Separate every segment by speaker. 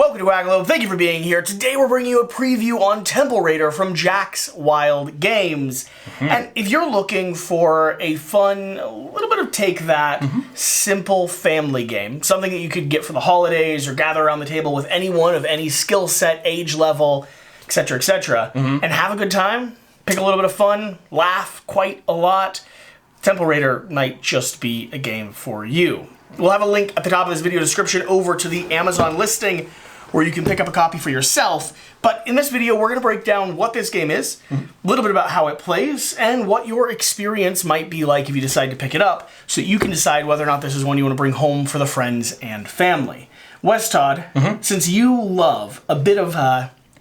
Speaker 1: Welcome to Quackalope. Thank you for being here. Today we're bringing you a preview on Temple Raider from Jack's Wild Games. And if you're looking for a fun, little bit of take that, simple family game, something that you could get for the holidays or gather around the table with anyone of any skill set, age level, etc., and have a good time, pick a little bit of fun, laugh quite a lot, Temple Raider might just be a game for you. We'll have a link at the top of this video description over to the Amazon listing where you can pick up a copy for yourself. But in this video, we're going to break down what this game is, a little bit about how it plays, and what your experience might be like if you decide to pick it up, so you can decide whether or not this is one you want to bring home for the friends and family. Wes Todd, since you love a bit of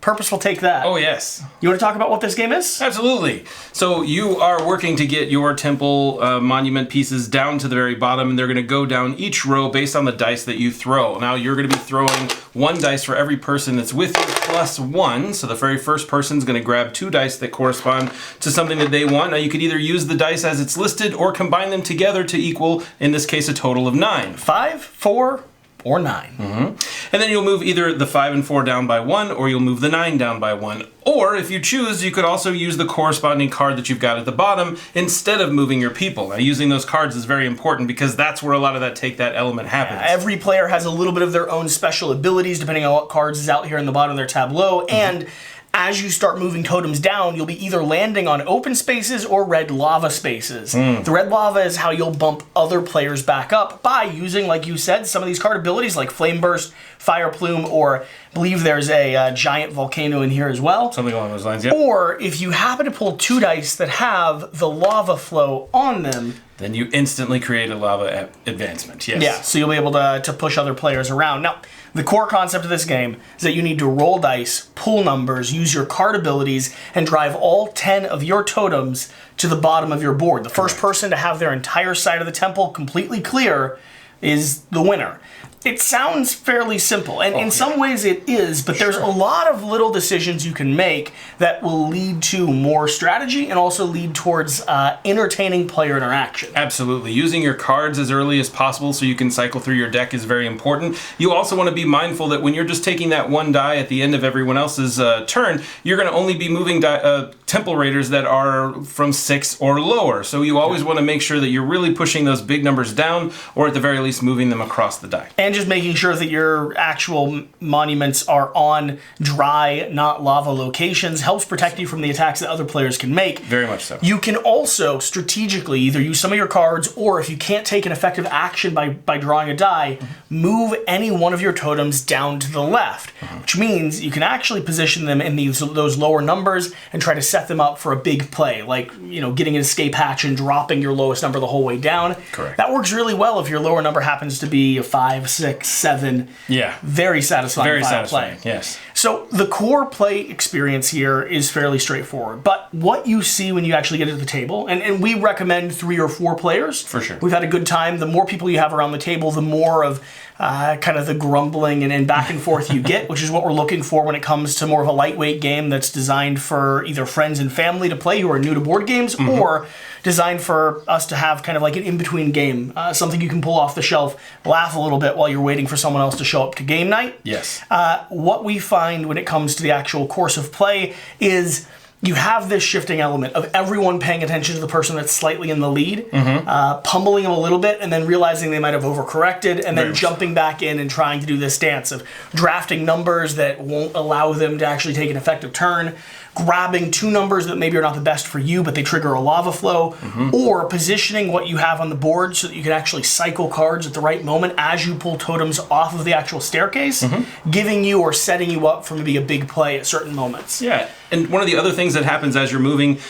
Speaker 1: purposeful take that.
Speaker 2: Oh, yes.
Speaker 1: You want to talk about what this game is?
Speaker 2: Absolutely. So you are working to get your temple monument pieces down to the very bottom, and they're going to go down each row based on the dice that you throw. Now, you're going to be throwing one dice for every person that's with you plus one. So the very first person's going to grab two dice that correspond to something that they want. Now, you could either use the dice as it's listed or combine them together to equal, in this case, a total of 9.
Speaker 1: 5, 4, or 9.
Speaker 2: And then you'll move either the 5 and 4 down by 1, or you'll move the 9 down by 1. Or, if you choose, you could also use the corresponding card that you've got at the bottom instead of moving your people. Now, using those cards is very important because that's where a lot of that take that element happens.
Speaker 1: Every player has a little bit of their own special abilities depending on what cards is out here in the bottom of their tableau, and as you start moving totems down, you'll be either landing on open spaces or red lava spaces. The red lava is how you'll bump other players back up by using, like you said, some of these card abilities like Flame Burst, Fire Plume, or I believe there's a giant volcano in here as well.
Speaker 2: Something along those lines, yeah.
Speaker 1: Or if you happen to pull two dice that have the lava flow on them,
Speaker 2: then you instantly create a lava advancement, yes.
Speaker 1: Yeah, so you'll be able to push other players around. Now, the core concept of this game is that you need to roll dice, pull numbers, use your card abilities, and drive all 10 of your totems to the bottom of your board. The first person to have their entire side of the temple completely clear is the winner. It sounds fairly simple, and in some ways it is, but there's a lot of little decisions you can make that will lead to more strategy and also lead towards entertaining player interaction.
Speaker 2: Absolutely. Using your cards as early as possible so you can cycle through your deck is very important. You also want to be mindful that when you're just taking that one die at the end of everyone else's turn, you're going to only be moving Temple Raiders that are from 6 or lower. So you always want to make sure that you're really pushing those big numbers down, or at the very least moving them across the die.
Speaker 1: And just making sure that your actual monuments are on dry, not lava locations helps protect you from the attacks that other players can make.
Speaker 2: Very much so.
Speaker 1: You can also strategically either use some of your cards, or if you can't take an effective action by drawing a die, move any one of your totems down to the left, which means you can actually position them in those lower numbers and try to set them up for a big play, like getting an escape hatch and dropping your lowest number the whole way down.
Speaker 2: Correct.
Speaker 1: That works really well if your lower number happens to be a 5, 6, 7.
Speaker 2: Yeah.
Speaker 1: Very satisfying.
Speaker 2: Very
Speaker 1: final
Speaker 2: satisfying,
Speaker 1: play.
Speaker 2: yes.
Speaker 1: So the core play experience here is fairly straightforward, but what you see when you actually get to the table, and we recommend 3 or 4 players.
Speaker 2: For sure.
Speaker 1: We've had a good time. The more people you have around the table, the more of kind of the grumbling and back and forth you get, which is what we're looking for when it comes to more of a lightweight game that's designed for either friends and family to play who are new to board games, or designed for us to have kind of like an in-between game, something you can pull off the shelf, laugh a little bit while you're waiting for someone else to show up to game night.
Speaker 2: Yes.
Speaker 1: What we find when it comes to the actual course of play is you have this shifting element of everyone paying attention to the person that's slightly in the lead, pummeling them a little bit, and then realizing they might have overcorrected, and then jumping back in and trying to do this dance of drafting numbers that won't allow them to actually take an effective turn, grabbing 2 numbers that maybe are not the best for you, but they trigger a lava flow, or positioning what you have on the board so that you can actually cycle cards at the right moment as you pull totems off of the actual staircase, giving you or setting you up for maybe a big play at certain moments.
Speaker 2: Yeah, and one of the other things that happens as you're moving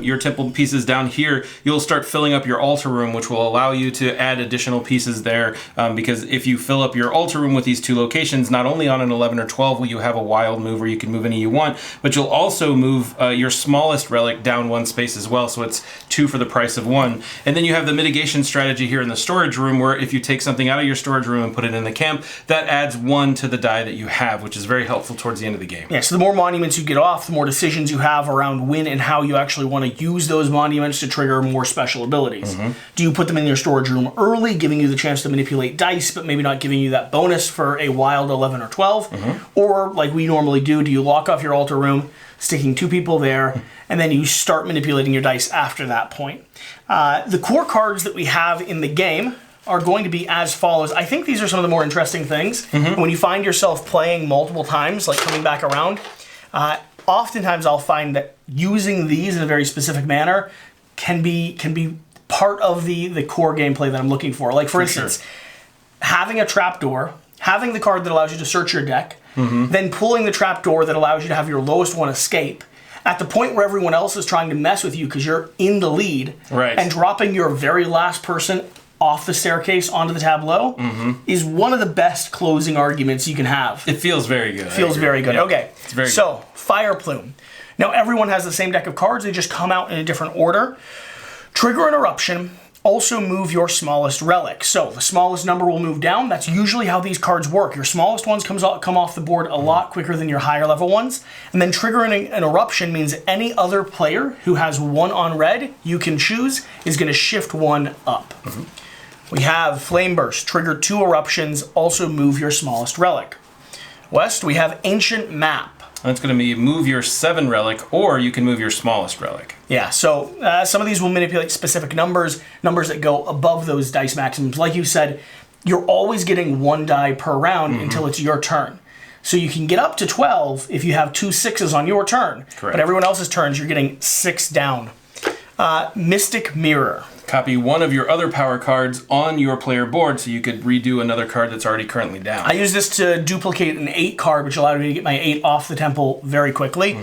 Speaker 2: your temple pieces down here, you'll start filling up your altar room, which will allow you to add additional pieces there, because if you fill up your altar room with these 2 locations, not only on an 11 or 12 will you have a wild move where you can move any you want, but you'll also also move your smallest relic down 1 space as well, so it's 2 for the price of 1. And then you have the mitigation strategy here in the storage room, where if you take something out of your storage room and put it in the camp, that adds 1 to the die that you have, which is very helpful towards the end of the game.
Speaker 1: Yeah, so the more monuments you get off, the more decisions you have around when and how you actually want to use those monuments to trigger more special abilities. Do you put them in your storage room early, giving you the chance to manipulate dice, but maybe not giving you that bonus for a wild 11 or 12? Or, like we normally do you lock off your altar room, sticking 2 people there, and then you start manipulating your dice after that point? The core cards that we have in the game are going to be as follows. I think these are some of the more interesting things. When you find yourself playing multiple times, like coming back around, oftentimes I'll find that using these in a very specific manner can be part of the core gameplay that I'm looking for. Like, for instance, having a trapdoor, having the card that allows you to search your deck, then pulling the trapdoor that allows you to have your lowest one escape at the point where everyone else is trying to mess with you because you're in the lead, and dropping your very last person off the staircase onto the tableau is one of the best closing arguments you can have.
Speaker 2: It feels very good.
Speaker 1: Feels very good.
Speaker 2: Yeah.
Speaker 1: Okay,
Speaker 2: It's very
Speaker 1: so Fire Plume. Now everyone has the same deck of cards, they just come out in a different order. Trigger an eruption. Also move your smallest relic. So the smallest number will move down. That's usually how these cards work. Your smallest ones come off the board a lot quicker than your higher level ones. And then triggering an eruption means any other player who has 1 on red you can choose is going to shift 1 up. We have Flame Burst. Trigger 2 eruptions. Also move your smallest relic. West, we have Ancient Map.
Speaker 2: That's going to be move your 7 relic, or you can move your smallest relic.
Speaker 1: Yeah, so some of these will manipulate specific numbers that go above those dice maximums. Like you said, you're always getting 1 die per round until it's your turn. So you can get up to 12 if you have 2 6s on your turn.
Speaker 2: Correct.
Speaker 1: But everyone else's turns, you're getting 6 down. Mystic Mirror.
Speaker 2: Copy 1 of your other power cards on your player board so you could redo another card that's already currently down.
Speaker 1: I use this to duplicate an 8 card, which allowed me to get my 8 off the temple very quickly.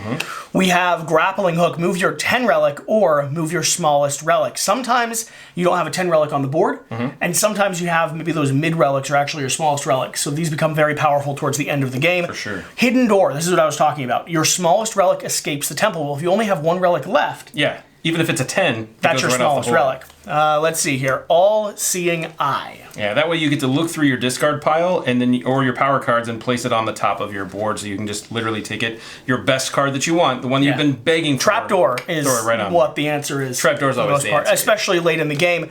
Speaker 1: We have Grappling Hook. Move your 10 relic or move your smallest relic. Sometimes you don't have a 10 relic on the board, and sometimes you have maybe those mid relics are actually your smallest relics. So these become very powerful towards the end of the game.
Speaker 2: For sure.
Speaker 1: Hidden Door. This is what I was talking about. Your smallest relic escapes the temple. Well, if you only have 1 relic left,
Speaker 2: Yeah, even if it's a 10,
Speaker 1: that's your smallest relic. Let's see here. All-Seeing Eye.
Speaker 2: Yeah, that way you get to look through your discard pile and then or your power cards and place it on the top of your board, so you can just literally take it, your best card that you want, the one you've been begging for.
Speaker 1: Trapdoor is
Speaker 2: right
Speaker 1: what the answer is.
Speaker 2: Trapdoor is always the answer,
Speaker 1: especially late in the game.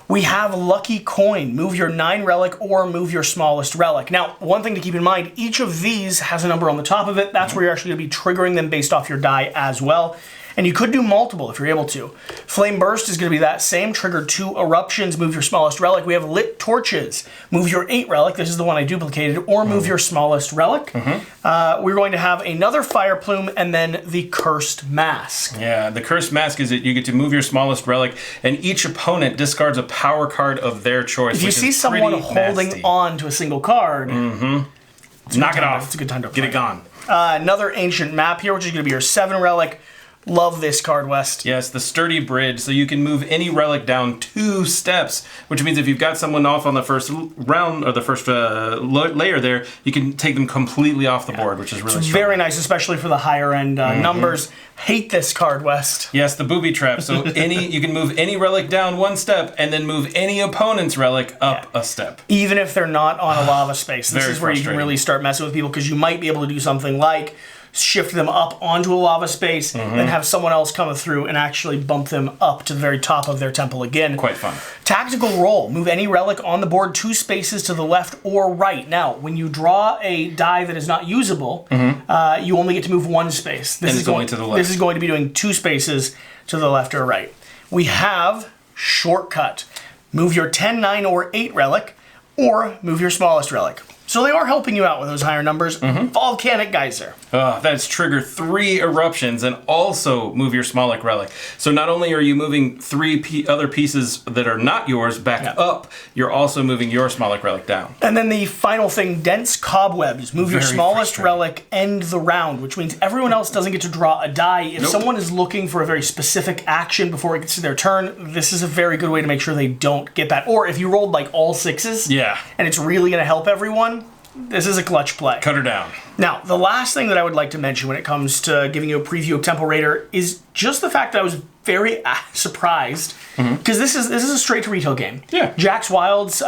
Speaker 1: We have Lucky Coin. Move your 9 relic or move your smallest relic. Now, one thing to keep in mind, each of these has a number on the top of it. That's where you're actually going to be triggering them based off your die as well. And you could do multiple if you're able to. Flame Burst is going to be that same. Trigger 2 eruptions, move your smallest relic. We have Lit Torches. Move your 8 relic, this is the one I duplicated, or move your smallest relic. We're going to have another Fire Plume and then the Cursed Mask.
Speaker 2: Yeah, the Cursed Mask is that you get to move your smallest relic and each opponent discards a power card of their choice.
Speaker 1: If you see someone holding on to a single card,
Speaker 2: knock it off.
Speaker 1: It's a good time to
Speaker 2: get it gone.
Speaker 1: Another Ancient Map here, which is going to be your 7 relic. Love this card, West.
Speaker 2: Yes, the Sturdy Bridge, so you can move any relic down 2 steps, which means if you've got someone off on the first round, or the first layer there, you can take them completely off the board, which is really strong.
Speaker 1: Very nice, especially for the higher end numbers. Hate this card, West.
Speaker 2: Yes, the Booby Trap, so you can move any relic down 1 step, and then move any opponent's relic up a step.
Speaker 1: Even if they're not on a lava space. This
Speaker 2: Very
Speaker 1: is where you can really start messing with people, because you might be able to do something like shift them up onto a lava space, then have someone else come through and actually bump them up to the very top of their temple again.
Speaker 2: Quite fun.
Speaker 1: Tactical Roll. Move any relic on the board 2 spaces to the left or right. Now, when you draw a die that is not usable, you only get to move 1 space. This is
Speaker 2: only to the left.
Speaker 1: This is going to be doing 2 spaces to the left or right. We have Shortcut. Move your 10, 9, or 8 relic, or move your smallest relic. So they are helping you out with those higher numbers. Volcanic Geyser.
Speaker 2: That's trigger 3 eruptions and also move your smaller relic. So not only are you moving 3 other pieces that are not yours back up, you're also moving your smaller relic down.
Speaker 1: And then the final thing, Dense Cobwebs. Move your smallest relic, end the round, which means everyone else doesn't get to draw a die. If someone is looking for a very specific action before it gets to their turn, this is a very good way to make sure they don't get that. Or if you rolled like all 6s, and it's really going to help everyone, This is a clutch play.
Speaker 2: Cut her down.
Speaker 1: Now, the last thing that I would like to mention when it comes to giving you a preview of Temple Raider is just the fact that I was very surprised because this is a straight to retail game.
Speaker 2: Yeah.
Speaker 1: Jack's Wild's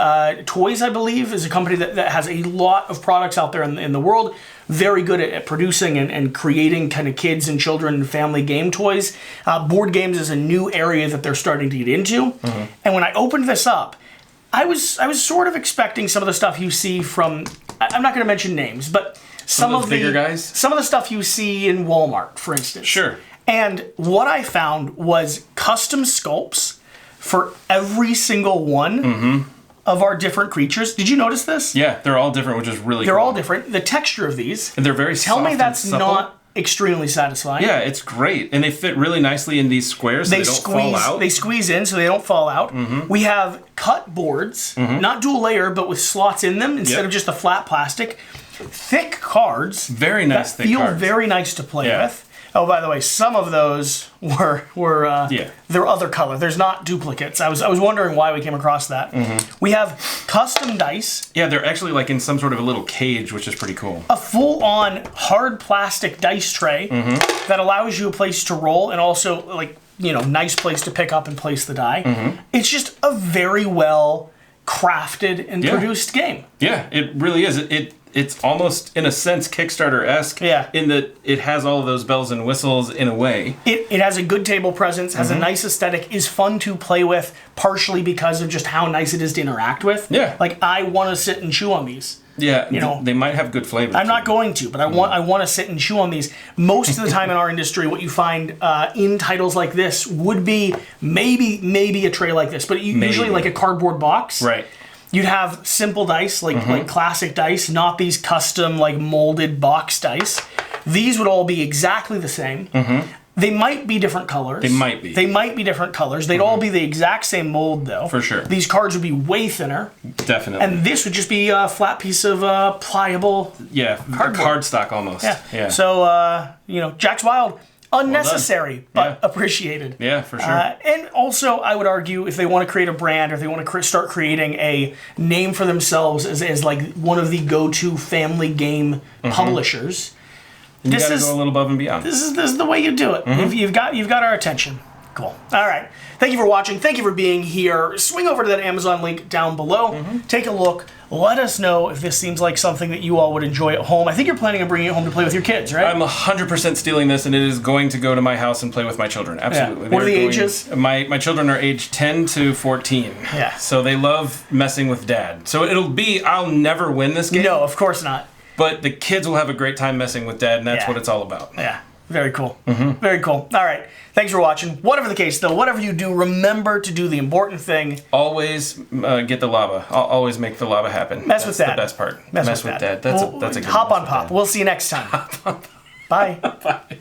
Speaker 1: Toys, I believe, is a company that has a lot of products out there in the world. Very good at producing and creating kind of kids and children and family game toys. Boardgames is a new area that they're starting to get into. And when I opened this up, I was sort of expecting some of the stuff you see from, I'm not going to mention names, but some of the
Speaker 2: bigger guys?
Speaker 1: Some of the stuff you see in Walmart, for instance.
Speaker 2: Sure.
Speaker 1: And what I found was custom sculpts for every single one of our different creatures. Did you notice this?
Speaker 2: Yeah, they're all different, which is really
Speaker 1: They're
Speaker 2: cool.
Speaker 1: all different. The texture of these.
Speaker 2: And they're very
Speaker 1: Tell
Speaker 2: soft
Speaker 1: me that's
Speaker 2: and supple.
Speaker 1: not extremely satisfying.
Speaker 2: Yeah, it's great. And they fit really nicely in these squares so they don't fall out.
Speaker 1: They squeeze in so they don't fall out. We have cut boards, not dual layer, but with slots in them instead of just the flat plastic. Thick cards.
Speaker 2: Very nice
Speaker 1: that
Speaker 2: thick
Speaker 1: feel
Speaker 2: cards.
Speaker 1: very nice to play with. Oh, by the way, some of those were they're other color. There's not duplicates. I was wondering why we came across that. We have custom dice.
Speaker 2: Yeah, they're actually like in some sort of a little cage, which is pretty cool.
Speaker 1: A full-on hard plastic dice tray that allows you a place to roll and also like, nice place to pick up and place the die. It's just a very well crafted and produced game.
Speaker 2: Yeah, it really is. It's almost, in a sense, Kickstarter-esque in that it has all of those bells and whistles in a way.
Speaker 1: It has a good table presence, has a nice aesthetic, is fun to play with, partially because of just how nice it is to interact with.
Speaker 2: Yeah.
Speaker 1: Like, I want to sit and chew on these.
Speaker 2: Yeah, they might have good flavor.
Speaker 1: I'm not going to, but I want to sit and chew on these. Most of the time in our industry, what you find in titles like this would be maybe a tray like this, but usually like a cardboard box.
Speaker 2: Right.
Speaker 1: You'd have simple dice, like classic dice, not these custom, like molded box dice. These would all be exactly the same. They might be different colors.
Speaker 2: They might be.
Speaker 1: They might be different colors. They'd all be the exact same mold, though.
Speaker 2: For sure.
Speaker 1: These cards would be way thinner.
Speaker 2: Definitely.
Speaker 1: And this would just be a flat piece of pliable
Speaker 2: cardstock almost.
Speaker 1: Yeah. So, Jack's Wild, unnecessary, but appreciated.
Speaker 2: Yeah, for sure.
Speaker 1: And also, I would argue, if they want to create a brand or if they want to start creating a name for themselves as like one of the go-to family game publishers,
Speaker 2: you gotta go a little above and beyond.
Speaker 1: This is the way you do it. You've got our attention. Cool. All right. Thank you for watching. Thank you for being here. Swing over to that Amazon link down below. Take a look. Let us know if this seems like something that you all would enjoy at home. I think you're planning on bringing it home to play with your kids, right?
Speaker 2: I'm 100% stealing this, and it is going to go to my house and play with my children. Absolutely.
Speaker 1: Yeah. What are the ages?
Speaker 2: My children are age 10 to 14.
Speaker 1: Yeah.
Speaker 2: So they love messing with Dad. So I'll never win this game.
Speaker 1: No, of course not.
Speaker 2: But the kids will have a great time messing with Dad, and that's what it's all about.
Speaker 1: Yeah. Very cool. Very cool. All right. Thanks for watching. Whatever the case, though, whatever you do, remember to do the important thing.
Speaker 2: Always get the lava. I'll always make the lava happen.
Speaker 1: Mess with Dad.
Speaker 2: That's the best part.
Speaker 1: Mess with
Speaker 2: Dad. That's a good
Speaker 1: hop on pop. We'll see you next time. Bye.
Speaker 2: Bye.